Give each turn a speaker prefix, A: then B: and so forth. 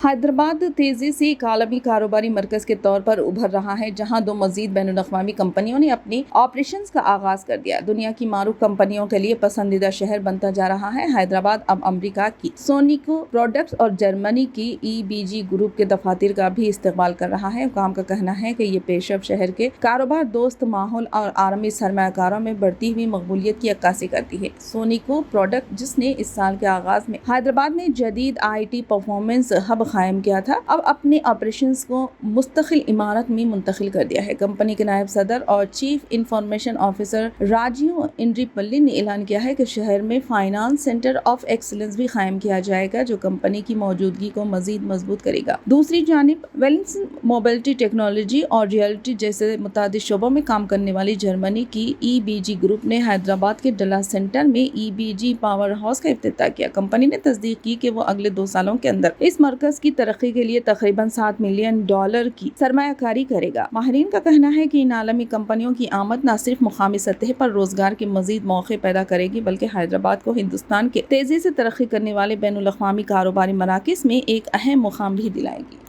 A: حیدرآباد تیزی سے ایک عالمی کاروباری مرکز کے طور پر ابھر رہا ہے، جہاں دو مزید بین الاقوامی کمپنیوں نے اپنی آپریشنز کا آغاز کر دیا۔ دنیا کی معروف کمپنیوں کے لیے پسندیدہ شہر بنتا جا رہا ہے۔ حیدرآباد اب امریکہ کی سونیکو پروڈکٹس اور جرمنی کی EBG گروپ کے دفاتر کا بھی استقبال کر رہا ہے۔ حکام کا کہنا ہے کہ یہ پیش رفت شہر کے کاروبار دوست ماحول اور عالمی سرمایہ کاروں میں بڑھتی ہوئی مقبولیت کی عکاسی کرتی ہے۔ سونیکو پروڈکٹ، جس نے اس سال کے آغاز میں حیدرآباد میں جدید IT پرفارمنس ہب قائم کیا تھا، اب اپنے آپریشنز کو مستقل عمارت میں منتقل کر دیا ہے۔ کمپنی کے نائب صدر اور چیف انفارمیشن آفیسر راجیو انڈریپلی نے اعلان کیا ہے کہ شہر میں فائنانس سینٹر آف ایکسلنس بھی قائم کیا جائے گا، جو کمپنی کی موجودگی کو مزید مضبوط کرے گا۔ دوسری جانب ویلنس موبلٹی ٹیکنالوجی اور ریئلٹی جیسے متعدد شعبوں میں کام کرنے والی جرمنی کی EBG گروپ نے حیدرآباد کے ڈلاس سینٹر میں EBG پاور ہاؤس کا افتتاح کیا۔ کمپنی نے تصدیق کی کہ وہ اگلے 2 سالوں کے اندر اس مرکز کی ترقی کے لیے تقریباً $7 ملین کی سرمایہ کاری کرے گا۔ ماہرین کا کہنا ہے کہ ان عالمی کمپنیوں کی آمد نہ صرف مقامی سطح پر روزگار کے مزید مواقع پیدا کرے گی، بلکہ حیدرآباد کو ہندوستان کے تیزی سے ترقی کرنے والے بین الاقوامی کاروباری مراکز میں ایک اہم مقام بھی دلائے گی۔